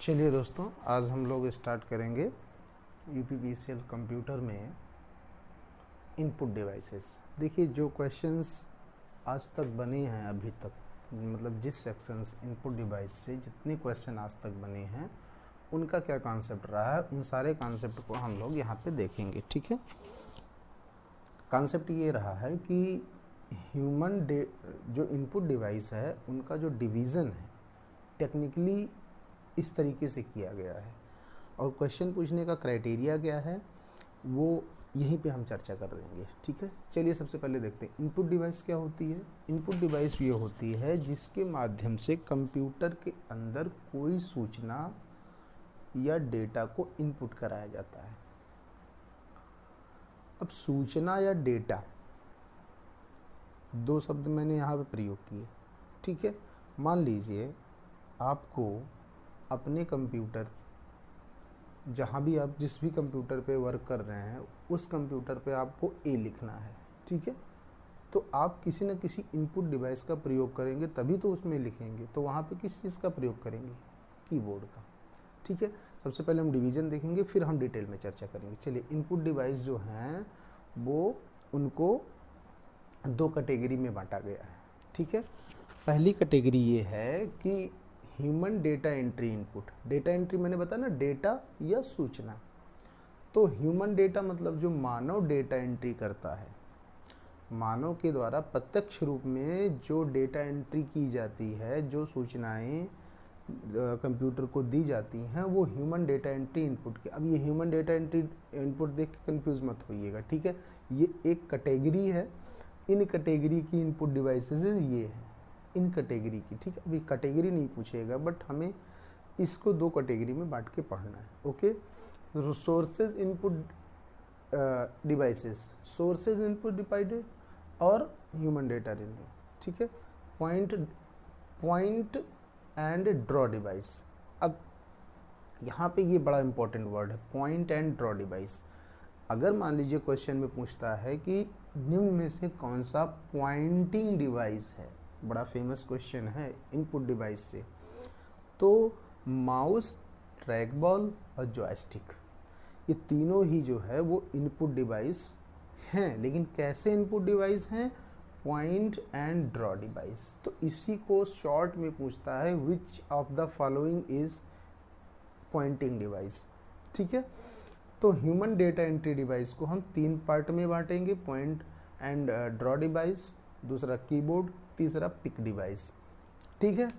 चलिए दोस्तों, आज हम लोग स्टार्ट करेंगे यूपीपीसीएल कंप्यूटर में इनपुट डिवाइसेस। देखिए, जो क्वेश्चंस आज तक बने हैं अभी तक, मतलब जिस सेक्शंस इनपुट डिवाइस से जितने क्वेश्चन आज तक बने हैं उनका क्या कॉन्सेप्ट रहा है, उन सारे कॉन्सेप्ट को हम लोग यहाँ पे देखेंगे। ठीक है, कॉन्सेप्ट ये रहा है कि जो इनपुट डिवाइस है उनका जो डिवीज़न है टेक्निकली इस तरीके से किया गया है, और क्वेश्चन पूछने का क्राइटेरिया क्या है वो यहीं पे हम चर्चा कर देंगे। ठीक है, चलिए सबसे पहले देखते हैं इनपुट डिवाइस क्या होती है। इनपुट डिवाइस ये होती है जिसके माध्यम से कंप्यूटर के अंदर कोई सूचना या डेटा को इनपुट कराया जाता है। अब सूचना या डेटा, दो शब्द मैंने यहाँ पे प्रयोग किए। ठीक है, मान लीजिए आपको अपने कंप्यूटर, जहाँ भी आप जिस भी कंप्यूटर पे वर्क कर रहे हैं उस कंप्यूटर पे आपको ए लिखना है। ठीक है, तो आप किसी न किसी इनपुट डिवाइस का प्रयोग करेंगे तभी तो उसमें लिखेंगे। तो वहाँ पे किस चीज़ का प्रयोग करेंगे? कीबोर्ड का। ठीक है, सबसे पहले हम डिवीज़न देखेंगे, फिर हम डिटेल में चर्चा करेंगे। चलिए, इनपुट डिवाइस जो हैं वो उनको दो कैटेगरी में बांटा गया है। ठीक है, पहली कैटेगरी ये है कि human data entry input. Data entry मैंने बताया ना, डेटा या सूचना। तो ह्यूमन डेटा मतलब जो मानव डेटा एंट्री करता है, मानव के द्वारा प्रत्यक्ष रूप में जो डेटा एंट्री की जाती है, जो सूचनाएं कंप्यूटर को दी जाती हैं, वो ह्यूमन डेटा एंट्री इनपुट के। अब ये ह्यूमन डेटा एंट्री इनपुट देख के कंफ्यूज मत होइएगा। ठीक है, ये एक कैटेगरी है। इन कैटेगरी की इनपुट डिवाइसेस ये हैं, इन कैटेगरी की। ठीक है, अभी कैटेगरी नहीं पूछेगा, बट हमें इसको दो कैटेगरी में बांट के पढ़ना है। Okay, sources input devices, sources input divided और ह्यूमन डेटा इनपुट। ठीक है, पॉइंट एंड ड्रॉ डिवाइस। अब यहाँ पे ये बड़ा इंपॉर्टेंट वर्ड है, पॉइंट एंड ड्रॉ डिवाइस। अगर मान लीजिए क्वेश्चन में पूछता है कि निम्न में से कौन सा पॉइंटिंग डिवाइस है, बड़ा फेमस क्वेश्चन है इनपुट डिवाइस से, तो माउस, ट्रैक बॉल और जॉयस्टिक, ये तीनों ही जो है वो इनपुट डिवाइस हैं। लेकिन कैसे इनपुट डिवाइस हैं? Point and draw device. तो इसी को शॉर्ट में पूछता है, which of the following is pointing device. ठीक है, तो ह्यूमन डेटा एंट्री डिवाइस को हम तीन पार्ट में बांटेंगे, पॉइंट एंड ड्रॉ डिवाइस, दूसरा कीबोर्ड, तीसरा पिक डिवाइस। ठीक है,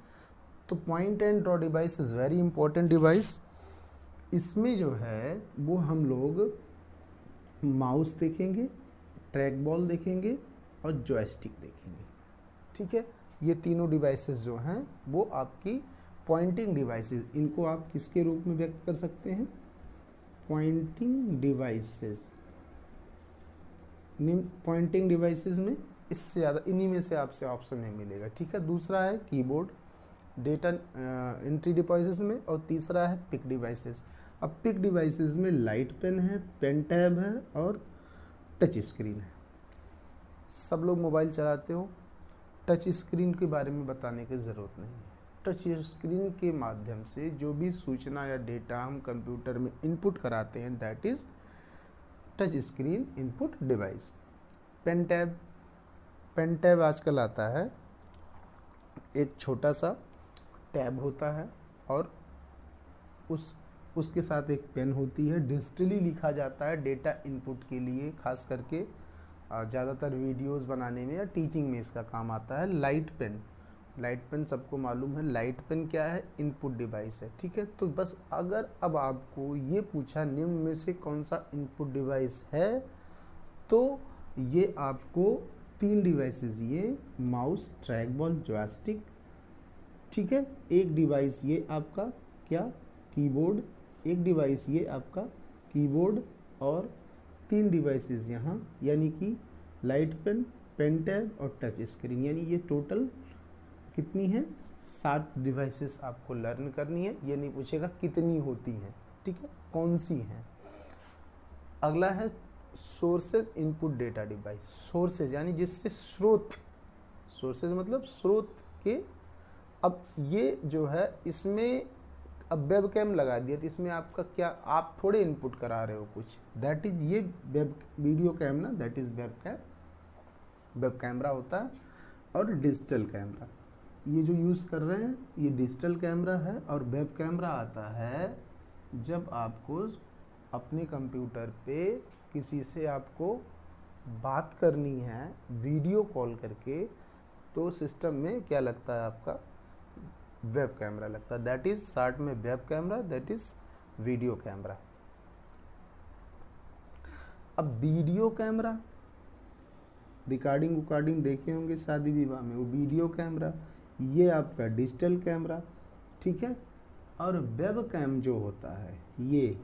तो point and draw device is very important device. इसमें जो है वो हम लोग माउस देखेंगे, ट्रैक बॉल देखेंगे और जॉयस्टिक देखेंगे। ठीक है, ये तीनों डिवाइसेस जो हैं वो आपकी पॉइंटिंग डिवाइसेस, इनको आप किसके रूप में व्यक्त कर सकते हैं? Poynting devices. पॉइंटिंग डिवाइसेस में इससे ज़्यादा इन्हीं में से आपसे ऑप्शन नहीं मिलेगा। ठीक है, दूसरा है कीबोर्ड डेटा एंट्री डिवाइसेस में, और तीसरा है पिक डिवाइसेस। अब पिक डिवाइसेस में लाइट पेन है, पेन टैब है और टच स्क्रीन है। सब लोग मोबाइल चलाते हो, टच स्क्रीन के बारे में बताने की ज़रूरत नहीं है। टच स्क्रीन के माध्यम से जो भी सूचना या डेटा हम कंप्यूटर में इनपुट कराते हैं, that is touch screen input device. Pen tab आजकल आता है, एक छोटा सा टैब होता है और उसके साथ एक पेन होती है, डिजिटली लिखा जाता है डेटा इनपुट के लिए, खास करके ज़्यादातर वीडियोस बनाने में या टीचिंग में इसका काम आता है। लाइट पेन सबको मालूम है, लाइट पेन क्या है? इनपुट डिवाइस है। ठीक है, तो बस अगर अब आपको ये पूछा निम्न में से कौन सा इनपुट डिवाइस है, तो ये आपको तीन डिवाइसेस, ये माउस, ट्रैक बॉल, जॉयस्टिक। ठीक है, एक डिवाइस ये आपका क्या? कीबोर्ड। एक डिवाइस ये आपका कीबोर्ड, और तीन डिवाइसेस यहाँ, यानी कि लाइट पेन, पेन टैब और टच स्क्रीन, यानी ये टोटल कितनी है? 7 डिवाइसेस आपको लर्न करनी है। ये नहीं पूछेगा कितनी होती हैं। ठीक है, कौन सी हैं। अगला है sources input data device. Sources यानी जिससे स्रोत, सोर्सेज मतलब स्रोत के। अब ये जो है इसमें अब वेब कैम लगा दिया तो इसमें आपका क्या, आप थोड़े इनपुट करा रहे हो कुछ, दैट इज ये वेब वीडियो कैम ना, that is web cam, web camera होता है। और डिजिटल कैमरा, ये जो यूज़ कर रहे हैं ये डिजिटल कैमरा है। और वेब कैमरा आता है जब आपको अपने कंप्यूटर पे किसी से आपको बात करनी है वीडियो कॉल करके, तो सिस्टम में क्या लगता है आपका, वेब कैमरा लगता है, दैट इज शॉर्ट में web camera, that is video camera. अब वीडियो कैमरा, रिकॉर्डिंग देखे होंगे शादी विवाह में, वो वीडियो कैमरा, ये आपका डिजिटल कैमरा, ठीक है। और वेब कैम जो होता है, ये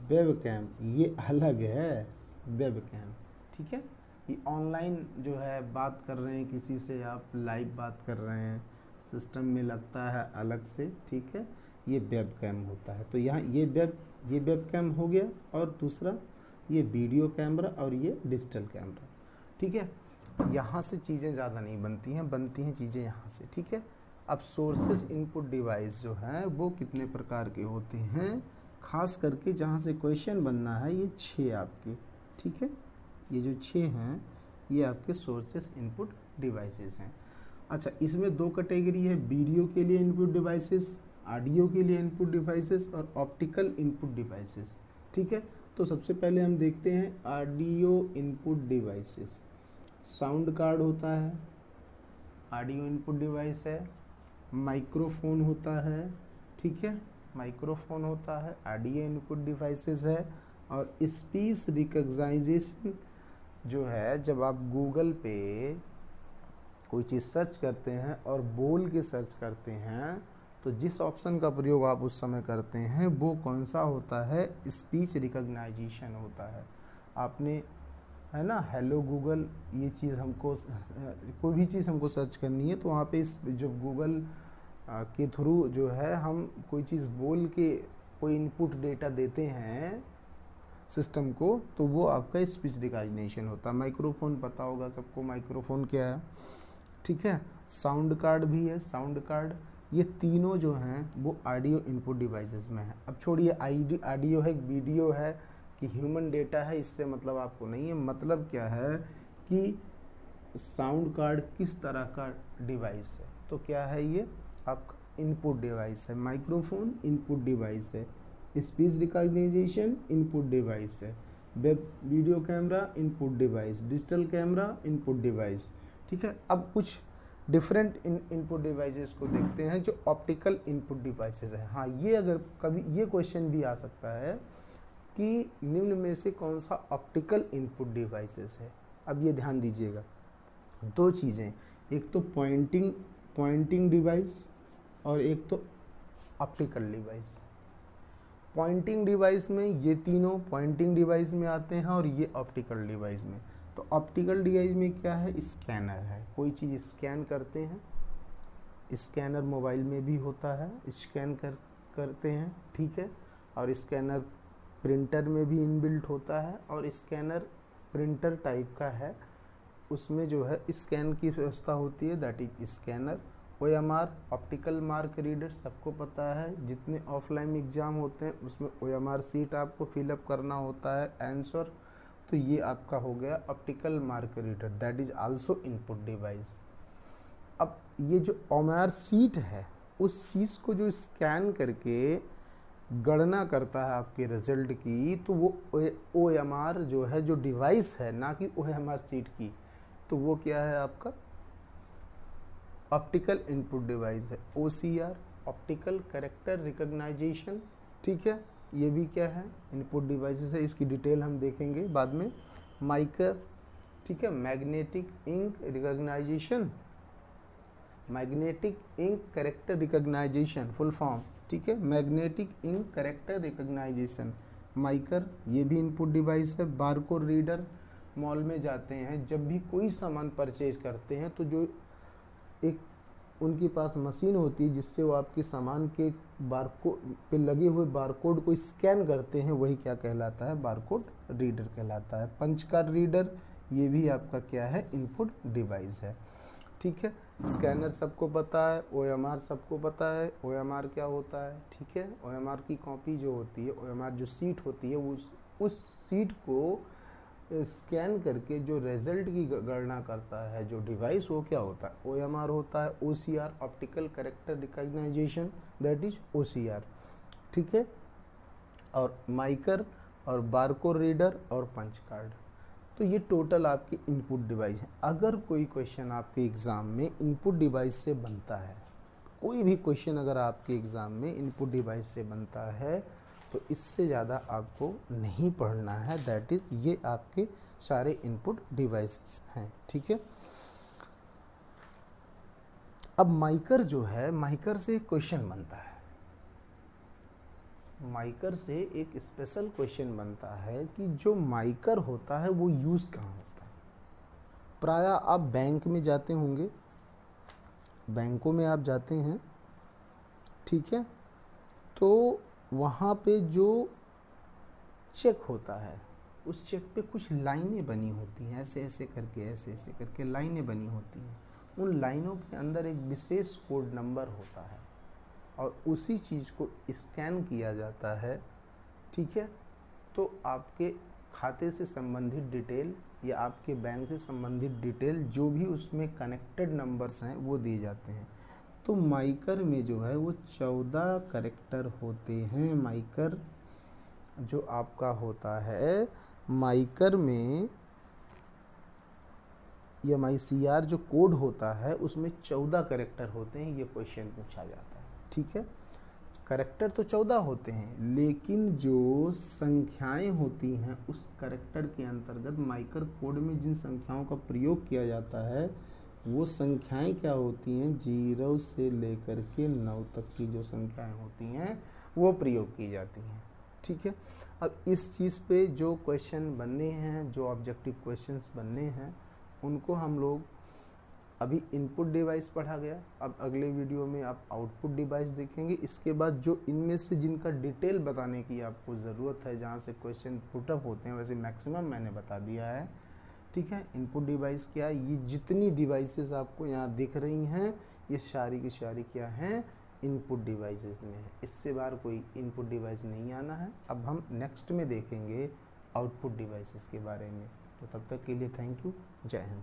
वेब कैम ये अलग है, वेब कैम, ठीक है। ये ऑनलाइन जो है बात कर रहे हैं किसी से, आप लाइव बात कर रहे हैं, सिस्टम में लगता है अलग से, ठीक है, ये वेब कैम होता है। तो यहाँ ये वेब कैम हो गया, और दूसरा ये वीडियो कैमरा, और ये डिजिटल कैमरा, ठीक है। यहाँ से चीज़ें ज़्यादा नहीं बनती हैं, बनती हैं चीज़ें यहाँ से, ठीक है। अब सोर्सेज इनपुट डिवाइस जो हैं वो कितने प्रकार के होते हैं, खास करके जहाँ से क्वेश्चन बनना है, ये 6 आपके, ठीक है। ये जो 6 हैं ये आपके सोर्सेस इनपुट डिवाइसेस हैं। अच्छा, इसमें 2 कैटेगरी है, वीडियो के लिए इनपुट डिवाइसेस, ऑडियो के लिए इनपुट डिवाइसेस, और ऑप्टिकल इनपुट डिवाइसेस, ठीक है। तो सबसे पहले हम देखते हैं audio input devices. Sound card होता है, ऑडियो इनपुट डिवाइस है। माइक्रोफोन होता है, ठीक है, माइक्रोफोन होता है, ऑडियो इनपुट डिवाइसेस है। और स्पीच रिकग्नाइजेशन जो है, जब आप गूगल पे कोई चीज़ सर्च करते हैं और बोल के सर्च करते हैं, तो जिस ऑप्शन का प्रयोग आप उस समय करते हैं वो कौन सा होता है, स्पीच रिकग्नाइजेशन होता है। आपने, है ना, हेलो गूगल, ये चीज़ हमको, कोई भी चीज़ हमको सर्च करनी है तो वहाँ पे इस जो गूगल के थ्रू जो है हम कोई चीज़ बोल के कोई इनपुट डेटा देते हैं सिस्टम को, तो वो आपका स्पीच रिकग्निशन होता है। माइक्रोफोन पता होगा सबको, माइक्रोफोन क्या है, ठीक है। साउंड कार्ड भी है, साउंड कार्ड, ये तीनों जो हैं वो ऑडियो इनपुट डिवाइसेस में है। अब छोड़िए ऑडियो है, वीडियो है कि ह्यूमन डेटा है, इससे मतलब आपको नहीं है। मतलब क्या है कि साउंड कार्ड किस तरह का डिवाइस है, तो क्या है ये आपका इनपुट डिवाइस है। माइक्रोफोन इनपुट डिवाइस है, स्पीच रिकॉग्निशन इनपुट डिवाइस है, web video camera input device, digital camera input device, ठीक है। अब कुछ डिफरेंट इनपुट डिवाइसेस को देखते हैं जो ऑप्टिकल इनपुट डिवाइसेस हैं। हाँ, ये अगर कभी ये क्वेश्चन भी आ सकता है कि निम्न में से कौन सा ऑप्टिकल इनपुट डिवाइसेस है। अब ये ध्यान दीजिएगा, 2 चीज़ें, एक तो पॉइंटिंग डिवाइस और एक तो ऑप्टिकल डिवाइस। पॉइंटिंग डिवाइस में ये तीनों पॉइंटिंग डिवाइस में आते हैं और ये ऑप्टिकल डिवाइस में। तो ऑप्टिकल डिवाइस में क्या है, स्कैनर है, कोई चीज़ स्कैन करते हैं, स्कैनर मोबाइल में भी होता है, स्कैन करते हैं, ठीक है। और स्कैनर प्रिंटर में भी इनबिल्ट होता है, और स्कैनर प्रिंटर टाइप का है, उसमें जो है स्कैन की व्यवस्था होती है, that is scanner. OMR optical mark reader, सबको पता है, जितने ऑफलाइन एग्ज़ाम होते हैं उसमें OMR सीट आपको फिलअप करना होता है आंसर। तो ये आपका हो गया optical mark reader, that is also input device. अब ये जो OMR सीट है, उस चीज़ को जो स्कैन करके गणना करता है आपके रिजल्ट की, तो वो OMR जो है, जो डिवाइस है, ना कि OMR सीट की, तो वो क्या है आपका ऑप्टिकल इनपुट डिवाइस है, OCR ऑप्टिकल कैरेक्टर रिकग्नाइजेशन, ठीक है। ये भी क्या है, इनपुट डिवाइसेस है, इसकी डिटेल हम देखेंगे बाद में। माइकर, ठीक है, magnetic ink recognition, magnetic ink character recognition full form, ठीक है, magnetic ink character recognition, MICR, ये भी इनपुट डिवाइस है। बारकोड रीडर, मॉल में जाते हैं जब भी कोई सामान परचेज करते हैं तो जो एक उनके पास मशीन होती है जिससे वो आपके सामान के बारकोड पे लगे हुए बारकोड को स्कैन करते हैं, वही क्या कहलाता है, बारकोड रीडर कहलाता है। पंच कार्ड रीडर, ये भी आपका क्या है, इनपुट डिवाइस है। ठीक है। स्कैनर सबको पता है, OMR सबको पता है। OMR क्या होता है, ठीक है। OMR की कॉपी जो होती है, OMR जो सीट होती है, उस सीट को स्कैन करके जो रिजल्ट की गणना करता है जो डिवाइस, वो क्या होता है, OMR होता है। OCR, optical character recognition, that is OCR, ठीक है। और माइकर और बारकोड रीडर और पंच कार्ड, तो ये टोटल आपके इनपुट डिवाइस हैं। अगर कोई क्वेश्चन आपके एग्ज़ाम में इनपुट डिवाइस से बनता है, कोई भी क्वेश्चन अगर आपके एग्ज़ाम में इनपुट डिवाइस से बनता है, तो इससे ज़्यादा आपको नहीं पढ़ना है। दैट इज़ ये आपके सारे इनपुट डिवाइसेस हैं, ठीक है। अब माइकर जो है, माइकर से एक क्वेश्चन बनता है। माइकर से एक स्पेशल क्वेश्चन बनता है कि जो माइकर होता है वो यूज़ कहाँ होता है। प्रायः आप बैंक में जाते होंगे, बैंकों में आप जाते हैं, ठीक है। तो वहाँ पे जो चेक होता है, उस चेक पे कुछ लाइनें बनी होती हैं, ऐसे ऐसे करके लाइनें बनी होती हैं। उन लाइनों के अंदर एक विशेष कोड नंबर होता है और उसी चीज़ को स्कैन किया जाता है, ठीक है। तो आपके खाते से संबंधित डिटेल या आपके बैंक से संबंधित डिटेल जो भी उसमें कनेक्टेड नंबर्स हैं वो दिए जाते हैं। तो माइकर में जो है वो 14 कैरेक्टर होते हैं। माइकर जो आपका होता है, माइकर में या MyCR जो कोड होता है उसमें 14 कैरेक्टर होते हैं। ये क्वेश्चन पूछा जाता है, ठीक है। कैरेक्टर तो 14 होते हैं, लेकिन जो संख्याएं होती हैं उस कैरेक्टर के अंतर्गत माइकर कोड में जिन संख्याओं का प्रयोग किया जाता है वो संख्याएं क्या होती हैं, 0 से लेकर के 9 तक की जो संख्याएं होती हैं वो प्रयोग की जाती हैं, ठीक है। अब इस चीज़ पे जो क्वेश्चन बनने हैं, जो ऑब्जेक्टिव क्वेश्चंस बनने हैं, उनको हम लोग अभी इनपुट डिवाइस पढ़ा गया। अब अगले वीडियो में आप आउटपुट डिवाइस देखेंगे। इसके बाद जो इनमें से जिनका डिटेल बताने की आपको ज़रूरत है, जहाँ से क्वेश्चन पुटअप होते हैं, वैसे मैक्सिमम मैंने बता दिया है, ठीक है। इनपुट डिवाइस क्या है, ये जितनी डिवाइसेस आपको यहाँ दिख रही हैं ये सारी की सारी क्या हैं, इनपुट डिवाइसेस में है। इससे बाहर कोई इनपुट डिवाइस नहीं आना है। अब हम नेक्स्ट में देखेंगे आउटपुट डिवाइसेस के बारे में। तो तब तक के लिए थैंक यू, जय हिंद।